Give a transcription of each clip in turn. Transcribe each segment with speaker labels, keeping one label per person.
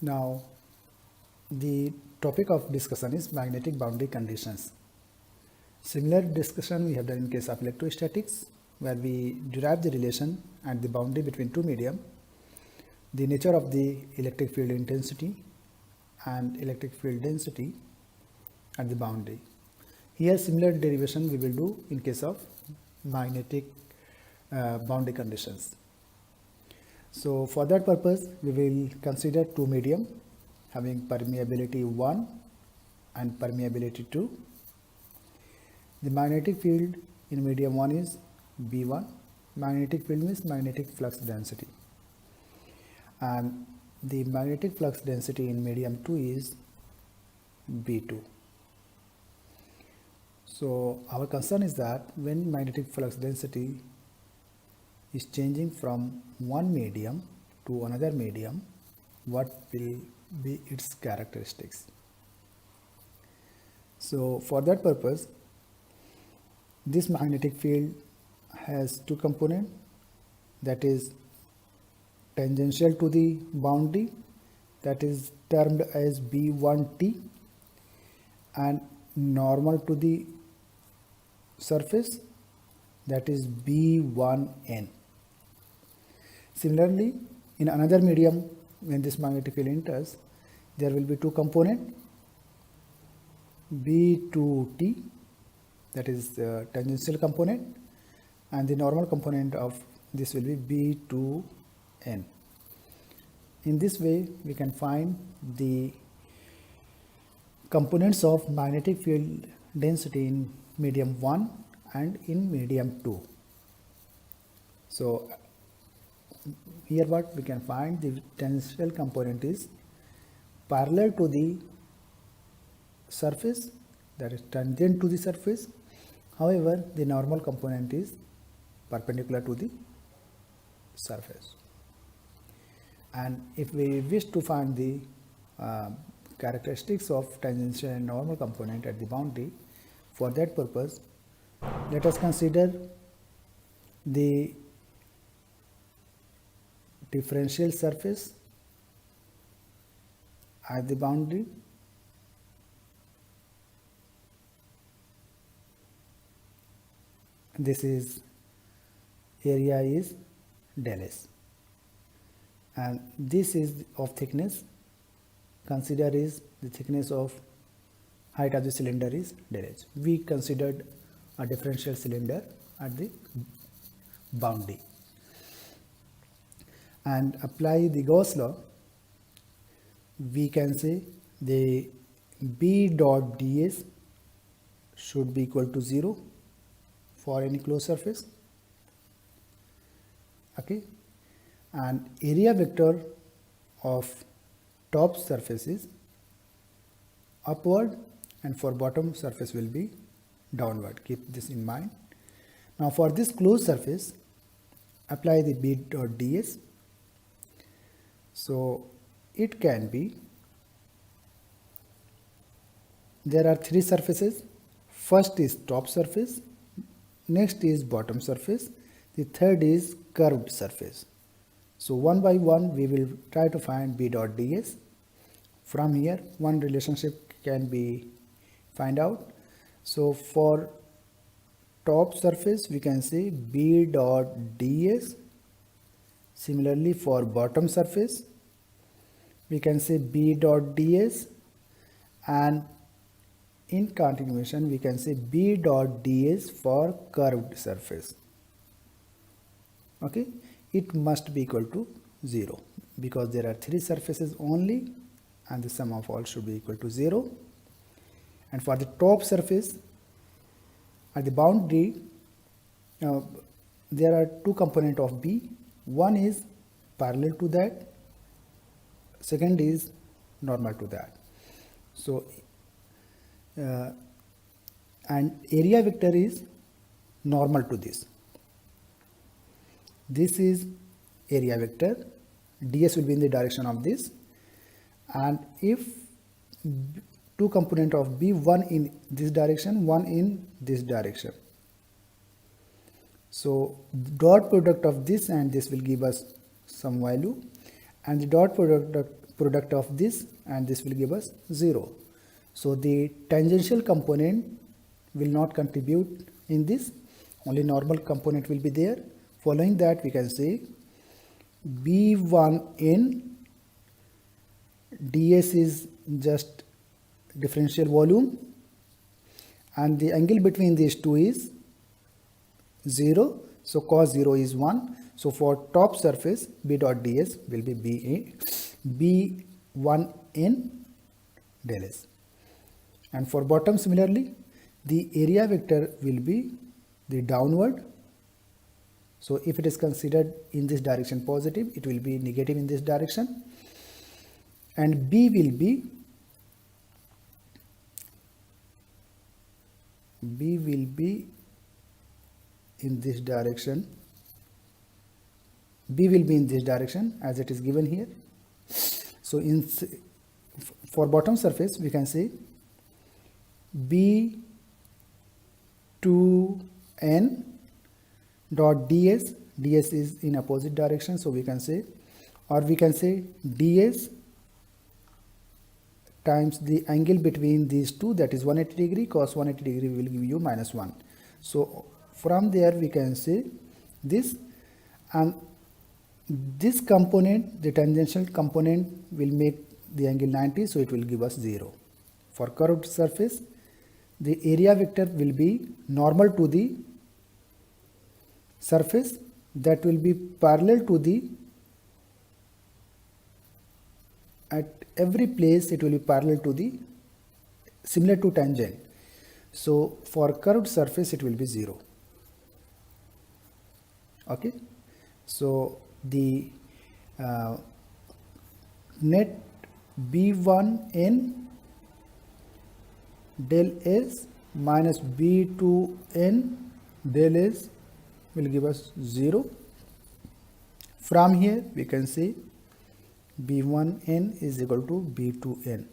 Speaker 1: Now the topic of discussion is magnetic boundary conditions. Similar discussion we have done in case of electrostatics, where we derive the relation at the boundary between two medium, the nature of the electric field intensity and electric field density at the boundary. Here similar derivation we will do in case of magnetic boundary conditions. So for that purpose we will consider two medium having permeability 1 and permeability 2. The magnetic field in medium 1 is B1. Magnetic field means magnetic flux density, and the magnetic flux density in medium 2 is B2. So our concern is that when magnetic flux density is changing from one medium to another medium, what will be its characteristics. So for that purpose, this magnetic field has two components, that is tangential to the boundary, that is termed as B1T, and normal to the surface, that is B1N. Similarly, in another medium, when this magnetic field enters, there will be two components, B2T, that is the tangential component, and the normal component of this will be B2N. In this way, we can find the components of magnetic field density in medium 1 and in medium 2. So here what we can find, the tangential component is parallel to the surface, that is tangent to the surface. However, the normal component is perpendicular to the surface. And if we wish to find the characteristics of tangential and normal component at the boundary, for that purpose, let us consider the differential surface at the boundary. This is area is del S, and this is of thickness. Consider is the thickness of height of the cylinder is del H. We considered a differential cylinder at the boundary and apply the Gauss law. We can say the B dot ds should be equal to 0 for any closed surface. Okay, and area vector of top surface is upward and for bottom surface will be downward. Keep this in mind. Now for this closed surface, apply the B dot ds. So it can be, there are three surfaces. First is top surface, next is bottom surface, the third is curved surface. So one by one we will try to find B dot ds. From here one relationship can be find out. So for top surface we can say B dot ds. Similarly for bottom surface we can say B dot ds, and in continuation we can say B dot ds for curved surface. Okay, it must be equal to 0 because there are three surfaces only and the sum of all should be equal to 0. And for the top surface at the boundary, there are two components of B. One is parallel to that, second is normal to that. So and area vector is normal to this. This is area vector, ds will be in the direction of this, and if two component of B, one in this direction, one in this direction, so dot product of this and this will give us some value, and the dot product product of this and this will give us 0. So the tangential component will not contribute in this, only normal component will be there. Following that, we can say B1n ds is just differential volume and the angle between these two is 0. So cos 0 is 1. So for top surface, B dot ds will be B1n del S. And for bottom, similarly, the area vector will be the downward. So if it is considered in this direction positive, it will be negative in this direction. And B will be in this direction. B will be in this direction as it is given here. So for bottom surface, we can say B2n dot ds. ds is in opposite direction, so we can say, or we can say ds times the angle between these two, that is 180 degree. Cos 180 degree will give you -1. So from there we can say this, and this component, the tangential component, will make the angle 90, so it will give us 0. For curved surface, the area vector will be normal to the surface, that will be parallel to the, at every place it will be parallel to the, similar to tangent. So for curved surface it will be 0. Okay, so the net B1n del S minus B2n del S will give us 0. From here we can say B1n is equal to B2n.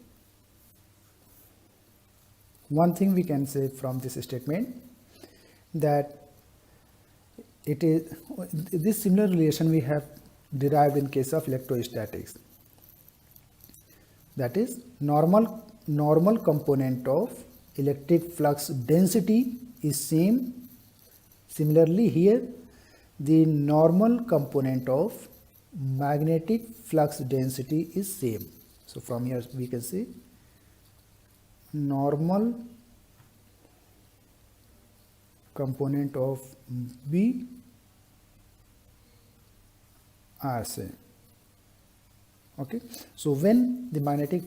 Speaker 1: One thing we can say from this statement, that it is this similar relation we have derived in case of electrostatics, that is normal component of electric flux density is same. Similarly here, the normal component of magnetic flux density is same. So from here we can say normal component of B are same. Okay, so when the magnetic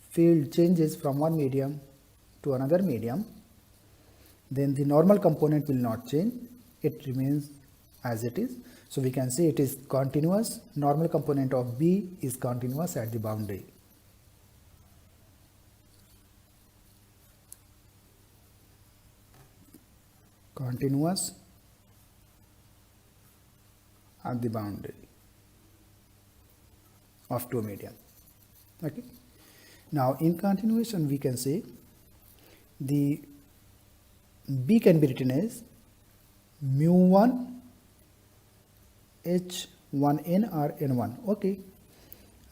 Speaker 1: field changes from one medium to another medium, then the normal component will not change, it remains as it is. So we can say it is continuous. Normal component of B is continuous at the boundary. Continuous at the boundary of two medium. Okay. Now in continuation we can say the B can be written as mu1 H1n or n1. Okay,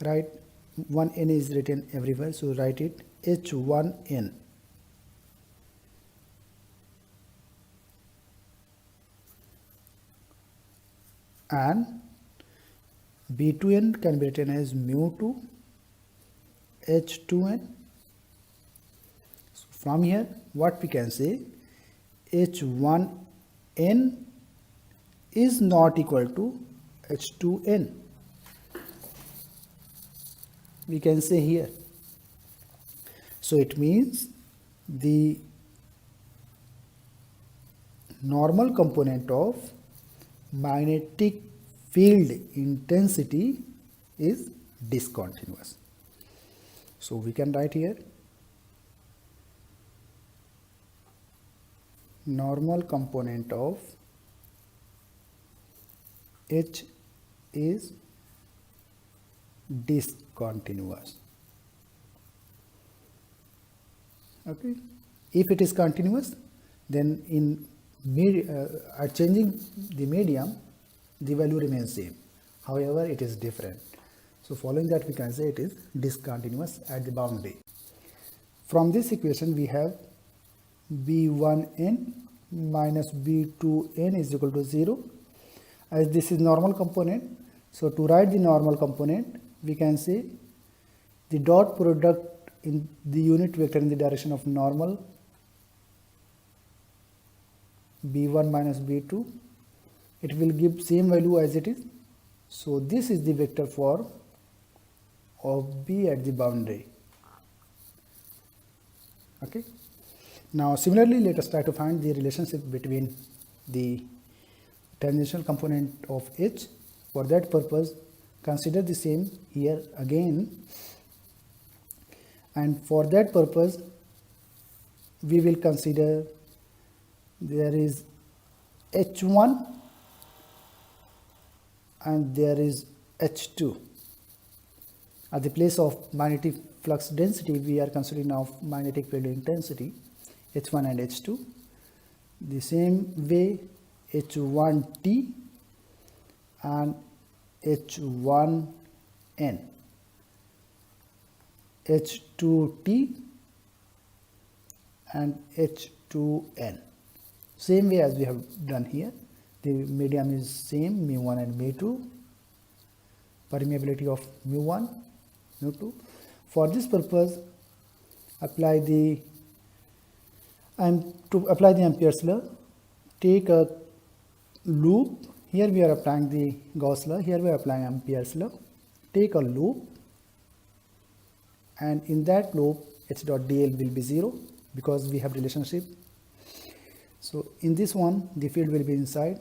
Speaker 1: right, 1n is written everywhere, so write it H1n. And B2n can be written as mu2 H2n. So from here what we can say, H1n is not equal to H2n. We can say here. So it means the normal component of magnetic field intensity is discontinuous. So we can write here normal component of H is discontinuous. Okay, if it is continuous, then in changing the medium, the value remains same. However, it is different. So following that, we can say it is discontinuous at the boundary. From this equation we have b1n minus b2n is equal to 0. As this is normal component, so to write the normal component, we can say the dot product in the unit vector in the direction of normal b1 minus b2, it will give same value as it is. So this is the vector form of b at the boundary. Okay. Now similarly, let us try to find the relationship between the tangential component of H. For that purpose, consider the same here again, and for that purpose we will consider there is H1 and there is H2. At the place of magnetic flux density, we are considering now magnetic field intensity H1 and H2. The same way H1T and H1N, H2T and H2N. Same way as we have done here. The medium is same, mu1 and mu2, permeability of mu1, mu2. For this purpose, apply the Ampere's law. Take a loop. Here we are applying the Gauss law. Here we are applying Ampere's law. Take a loop, and in that loop H dot dl will be 0 because we have relationship. So in this one, the field will be inside.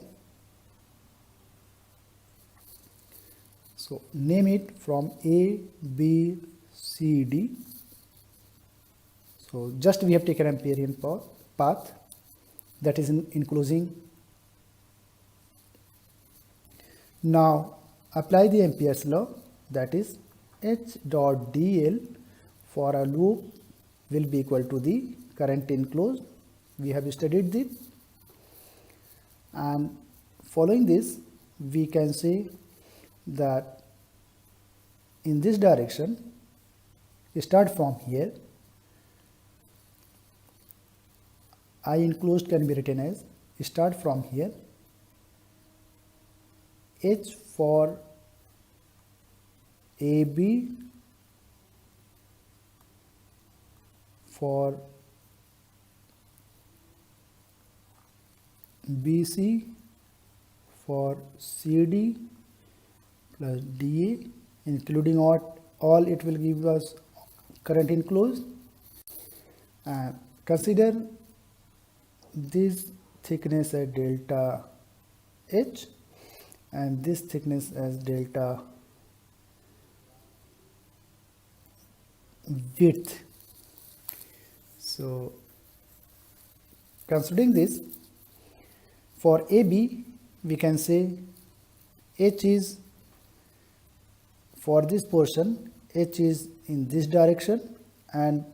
Speaker 1: So name it from A, B, C, D. So just we have taken Amperian path that is enclosing. Now apply the Ampere's law, that is H dot dl for a loop will be equal to the current enclosed. We have studied this, and following this we can say that in this direction, start from here, I enclosed can be written as start from here, H for AB, for BC, for CD plus DA, including all it will give us current enclosed. Consider this thickness as delta H and this thickness as delta width. So considering this, for AB we can say H is, for this portion H is in this direction and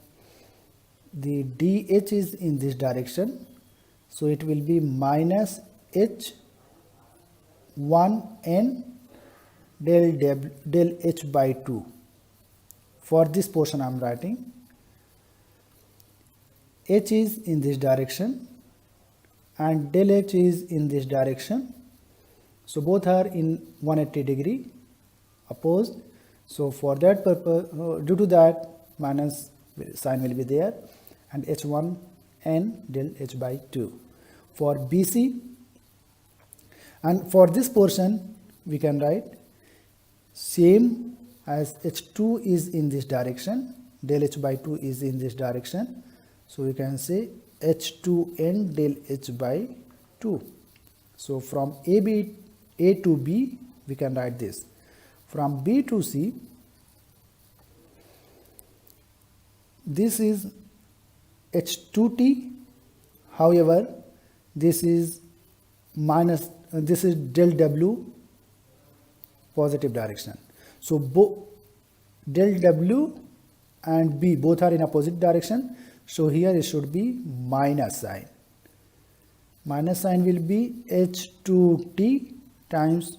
Speaker 1: the DH is in this direction, so it will be minus H1N del H by 2. For this portion I am writing H is in this direction and del H is in this direction, so both are in 180 degree opposed. So for that purpose, due to that, minus sign will be there, and H1N del H by 2. For BC, and for this portion we can write same as H2 is in this direction, del H by 2 is in this direction, so we can say H2N del H by 2. So from A to B we can write this. From B to C, this is H2T, however this is minus, this is del W positive direction. So del W and B both are in opposite direction, so here it should be minus sign. Minus sign will be H2T times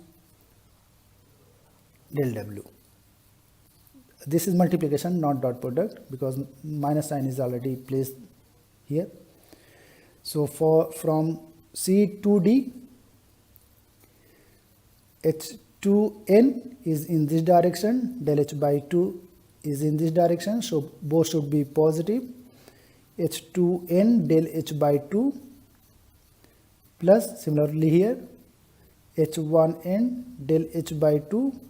Speaker 1: del W. this is multiplication, not dot product, because minus sign is already placed here. So from C to D, H2n is in this direction, del H by 2 is in this direction, so both should be positive. H2n del H by 2 plus similarly here H1n del H by 2,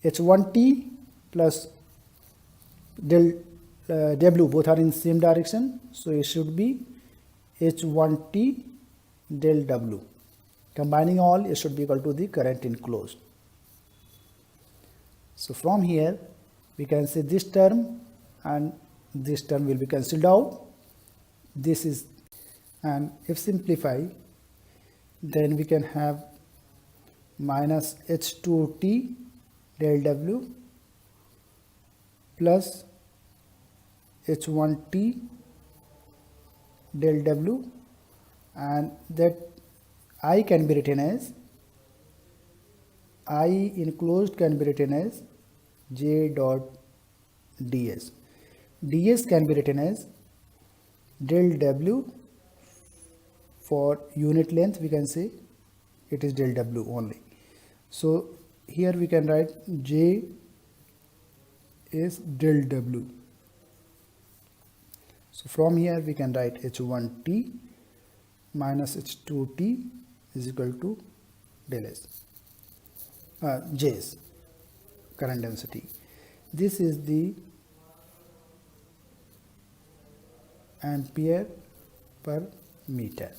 Speaker 1: H1t plus del W, both are in same direction, so it should be H1t del W. Combining all, it should be equal to the current enclosed. So from here we can say this term and this term will be cancelled out. This is, and if simplify, then we can have minus H2t del W plus H1t del W, and that I can be written as, I enclosed can be written as J dot ds. ds can be written as del W for unit length, we can say it is del W only. So here we can write J is del W. So from here we can write H1t minus H2t is equal to del S, J's current density. This is the ampere per meter.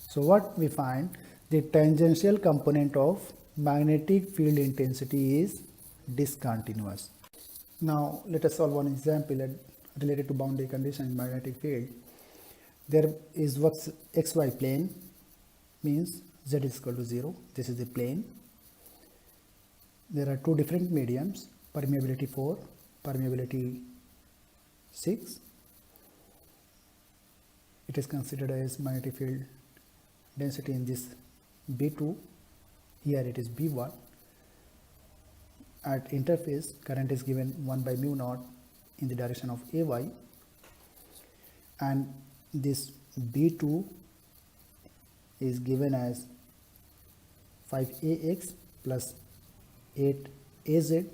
Speaker 1: So what we find, the tangential component of magnetic field intensity is discontinuous. Now let us solve one example related to boundary condition in magnetic field. There is what's xy plane, means z is equal to 0. This is the plane. There are two different mediums, permeability 4, permeability 6. It is considered as magnetic field density in this B2. Here it is B1. At interface, current is given 1 by mu naught in the direction of AY, and this B2 is given as 5AX plus 8AZ.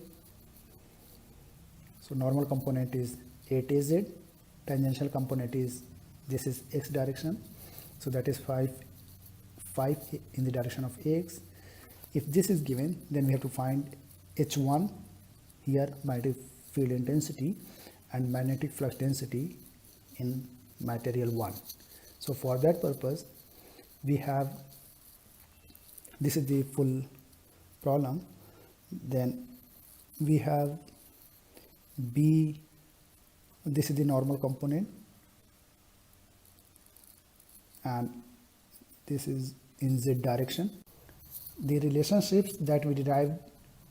Speaker 1: So normal component is 8AZ, tangential component is, this is x direction, so that is 5 in the direction of AX. If this is given, then we have to find H1 here, magnetic field intensity, and magnetic flux density in material 1. So for that purpose we have, this is the full problem, then we have B, this is the normal component, and this is in Z direction. The relationships that we derived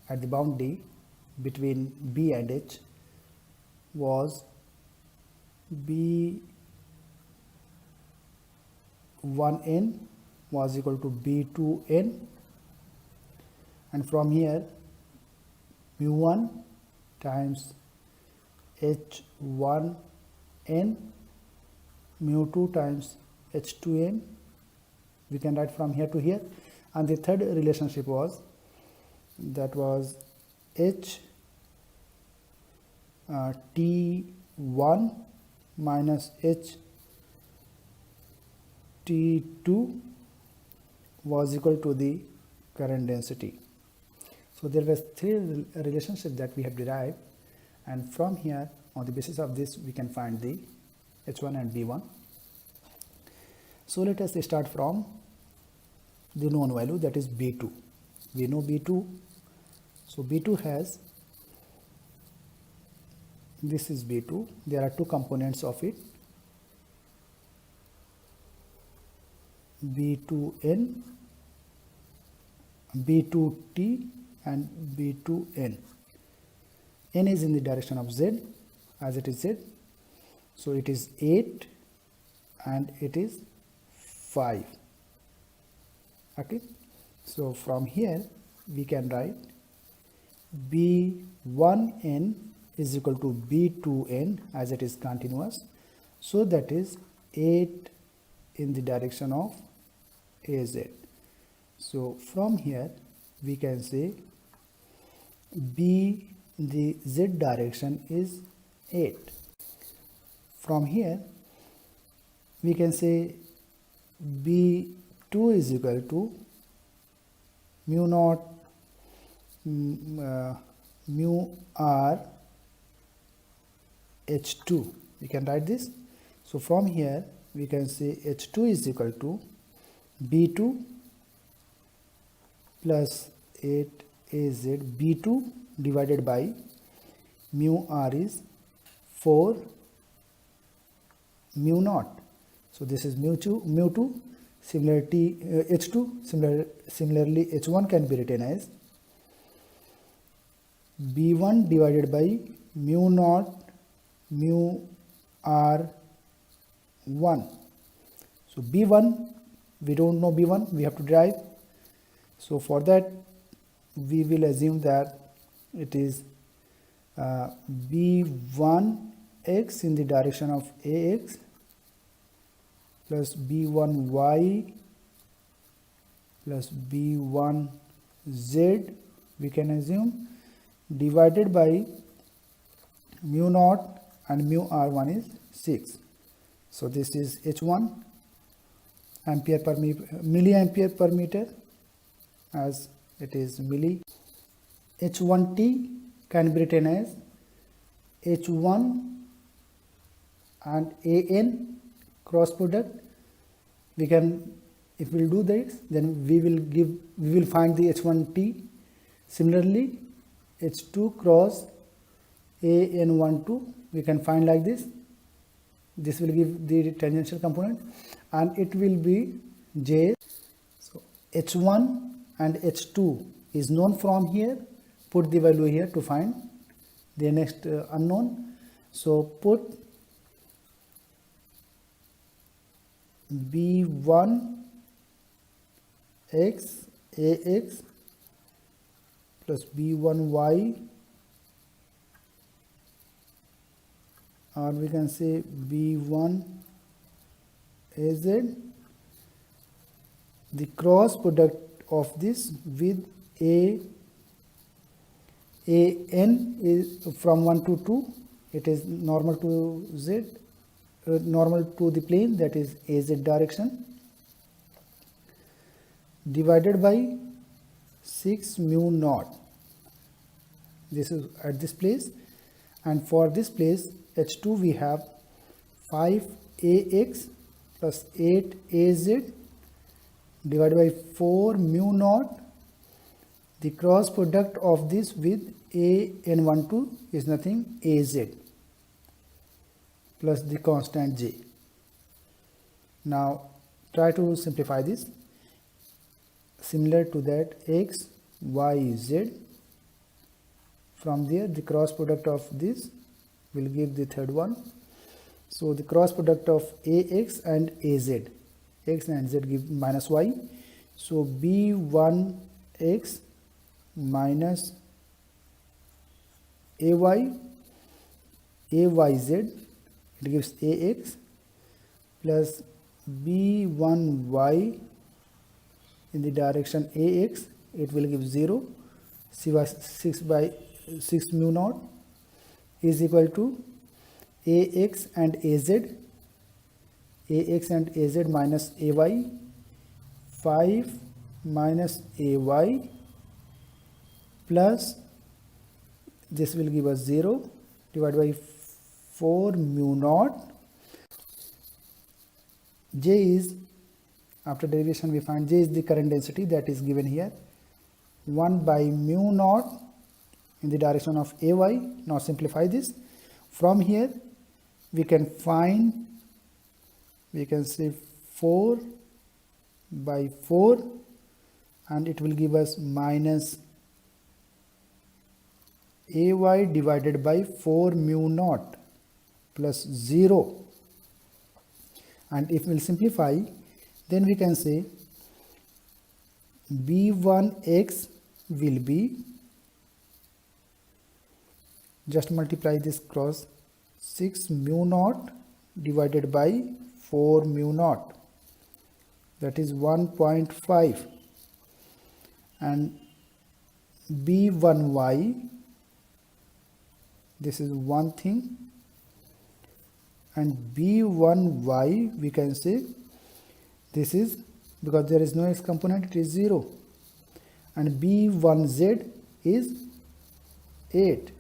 Speaker 1: at the boundary between B and H was B1n was equal to B2n, and from here mu1 times H1n, mu2 times H2n, we can write from here to here. And the third relationship was, that was T1 minus T2 was equal to the current density. So there were three relationships that we have derived, and from here, on the basis of this, we can find the H1 and B1. So let us start from the known value, that is B2. We know B2. So B2 has, this is B2. There are two components of it, B2n, B2t and B2n. N is in the direction of Z, as it is Z. So it is 8 and it is 5. Okay. So from here we can write B2 1n is equal to b2n as it is continuous, so that is 8 in the direction of az. So from here we can say b in the z direction is 8. From here we can say b2 is equal to mu naught mu r h2. We can write this. So from here we can say h2 is equal to b2 plus 8az b2 divided by mu r is 4 mu naught. So this is mu 2. Similarly h2, similarly h1 can be written as b1 divided by mu naught mu r 1. So b1, we don't know b1, we have to derive. So for that we will assume that it is b1x in the direction of ax plus b1y plus b1z, we can assume, divided by mu naught and mu r1 is 6. So this is h1 milliampere per meter, as it is milli. h1t can be written as h1 and an cross product. We can, if we will do this, then we will find the h1t. Similarly h2 cross an12 we can find like this. This will give the tangential component and it will be j. So h1 and h2 is known from here. Put the value here to find the next unknown. So put b1 x ax plus b1y, or we can say b1 az. The cross product of this with an is from 1 to 2, it is normal to z, normal to the plane, that is az direction, divided by 6 mu naught. This is at this place, and for this place h2 we have 5ax plus 8az divided by 4 mu naught. The cross product of this with an12 is nothing, az plus the constant j. Now try to simplify this. Similar to that, x, y, z. From there the cross product of this will give the third one. So the cross product of ax and az, x and z give minus y. So b1x minus ay, ayz, it gives ax, plus b1y in the direction ax, it will give 0, 6 by 6 mu naught is equal to ax and az minus ay, 5 minus ay, plus this will give us 0 divided by 4 mu naught. J is, after derivation we find J is the current density that is given here, 1 by mu naught in the direction of ay. Now simplify this. From here we can find, we can say 4 by 4, and it will give us minus ay divided by 4 mu naught plus 0. And if we will simplify, then we can say b1x will be just multiply this cross. 6 mu naught divided by 4 mu naught, that is 1.5, and B1y, this is one thing, and B1y we can say this is, because there is no x component, it is 0, and B1z is 8.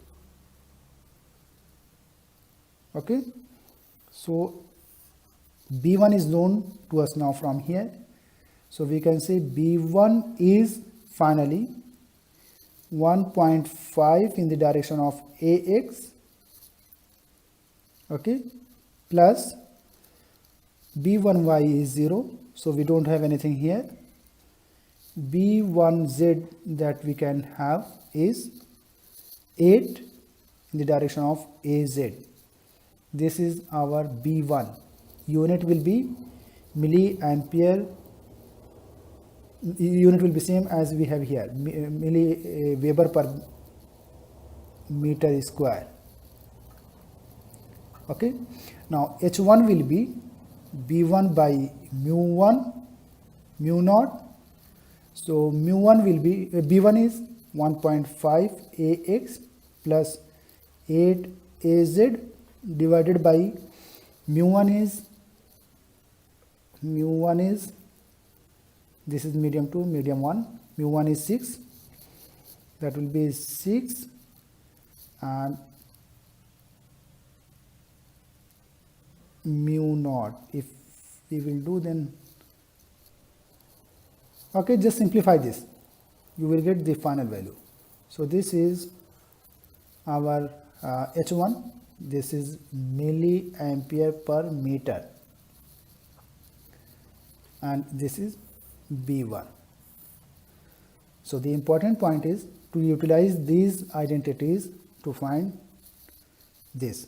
Speaker 1: Okay, so B1 is known to us now from here, so we can say B1 is finally 1.5 in the direction of AX, okay, plus B1y is 0, so we don't have anything here. B1z that we can have is 8 in the direction of AZ. This is our B1. Unit will be milliampere. Unit will be same as we have here, milli Weber per meter square. Okay. Now H1 will be B1 by mu1 mu naught. So mu1 will be B1 is 1.5 AX plus 8 AZ divided by mu1 is this is medium 2, medium 1, mu1 is 6, that will be 6, and mu naught, if we will do then, okay, just simplify this, you will get the final value. So this is our H1, this is milliampere per meter, and this is B1. So the important point is to utilize these identities to find this.